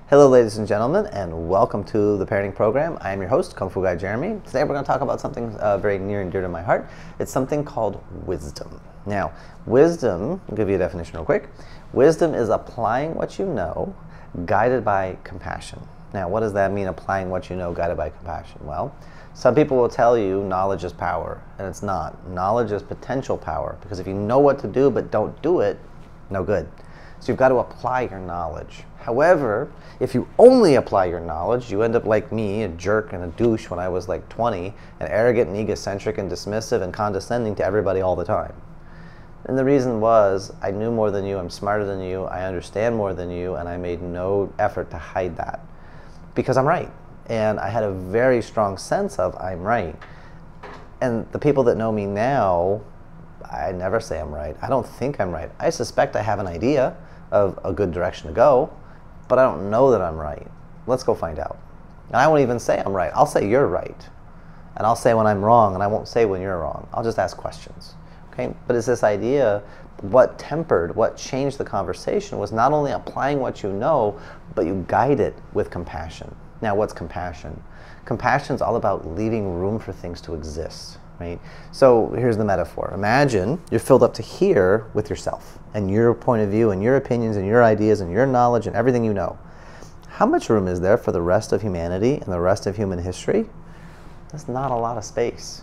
Hello ladies and gentlemen, and welcome to the parenting program. I am your host, Kung Fu Guy Jeremy. Today we're going to talk about something very near and dear to my heart. It's something called wisdom. Now, wisdom, I'll give you a definition real quick. Wisdom is applying what you know, guided by compassion. Now, what does that mean, applying what you know, guided by compassion? Well, some people will tell you knowledge is power, and it's not. Knowledge is potential power, because if you know what to do but don't do it, no good. So you've got to apply your knowledge. However, if you only apply your knowledge, you end up like me, a jerk and a douche when I was like 20, and arrogant and egocentric and dismissive and condescending to everybody all the time. And the reason was, I knew more than you, I'm smarter than you, I understand more than you, and I made no effort to hide that. Because I'm right. And I had a very strong sense of I'm right. And the people that know me now, I never say I'm right. I don't think I'm right. I suspect I have an idea of a good direction to go, but I don't know that I'm right. Let's go find out. And I won't even say I'm right. I'll say you're right. And I'll say when I'm wrong, and I won't say when you're wrong. I'll just ask questions. Okay? But it's this idea, what changed the conversation was not only applying what you know, but you guide it with compassion. Now, what's compassion? Compassion is all about leaving room for things to exist. Right? So here's the metaphor. Imagine you're filled up to here with yourself and your point of view and your opinions and your ideas and your knowledge and everything you know. How much room is there for the rest of humanity and the rest of human history? That's not a lot of space.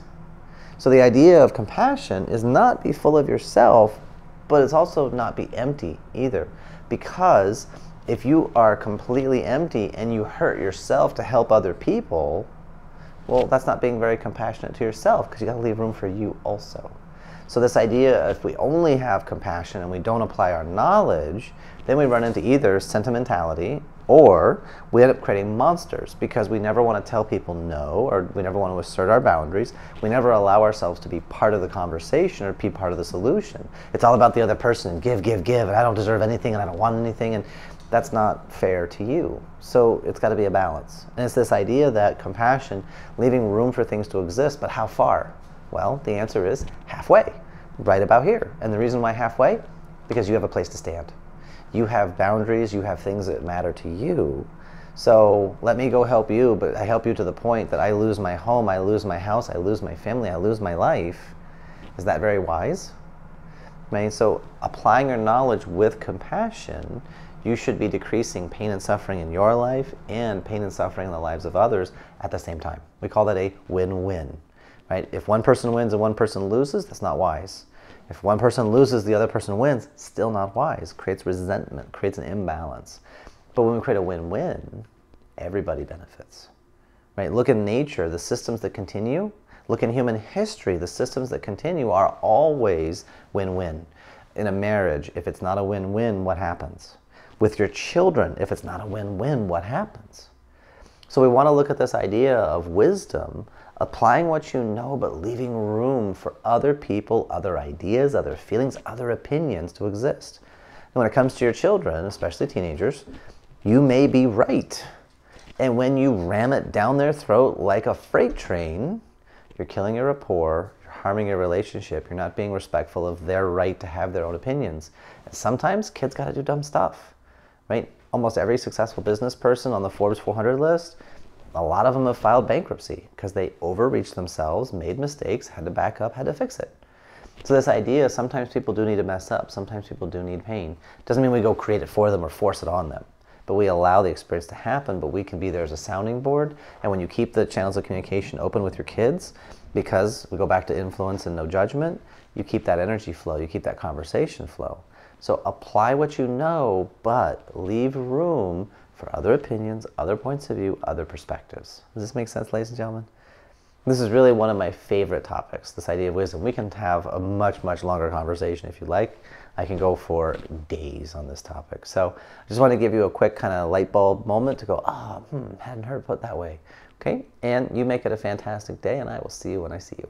So the idea of compassion is not be full of yourself, but it's also not be empty either. Because if you are completely empty and you hurt yourself to help other people, well, that's not being very compassionate to yourself, because you got to leave room for you also. So this idea, if we only have compassion and we don't apply our knowledge, then we run into either sentimentality or we end up creating monsters, because we never want to tell people no, or we never want to assert our boundaries. We never allow ourselves to be part of the conversation or be part of the solution. It's all about the other person and give, and I don't deserve anything and I don't want anything, and that's not fair to you. So it's got to be a balance. And it's this idea that compassion, leaving room for things to exist, but how far? Well, the answer is halfway, right about here. And the reason why halfway? Because you have a place to stand. You have boundaries, you have things that matter to you. So let me go help you, but I help you to the point that I lose my home, I lose my house, I lose my family, I lose my life. Is that very wise? Right? So applying your knowledge with compassion, you should be decreasing pain and suffering in your life and pain and suffering in the lives of others at the same time. We call that a win-win. Right? If one person wins and one person loses, that's not wise. If one person loses, the other person wins, still not wise. Creates resentment, creates an imbalance. But when we create a win-win, everybody benefits. Right? Look in nature, the systems that continue. Look in human history, the systems that continue are always win-win. In a marriage, if it's not a win-win, what happens? With your children, if it's not a win-win, what happens? So we want to look at this idea of wisdom, applying what you know, but leaving room for other people, other ideas, other feelings, other opinions to exist. And when it comes to your children, especially teenagers, you may be right. And when you ram it down their throat like a freight train, you're killing your rapport, you're harming your relationship, you're not being respectful of their right to have their own opinions. And sometimes kids got to do dumb stuff. Right? Almost every successful business person on the Forbes 400 list, a lot of them have filed bankruptcy because they overreached themselves, made mistakes, had to back up, had to fix it. So this idea, sometimes people do need to mess up, sometimes people do need pain. Doesn't mean we go create it for them or force it on them. But we allow the experience to happen, but we can be there as a sounding board. And when you keep the channels of communication open with your kids, because we go back to influence and no judgment, you keep that energy flow, you keep that conversation flow. So apply what you know, but leave room for other opinions, other points of view, other perspectives. Does this make sense, ladies and gentlemen? This is really one of my favorite topics, this idea of wisdom. We can have a much, much longer conversation if you like. I can go for days on this topic. So I just want to give you a quick kind of light bulb moment to go, hadn't heard it put that way. Okay? And you make it a fantastic day, and I will see you when I see you.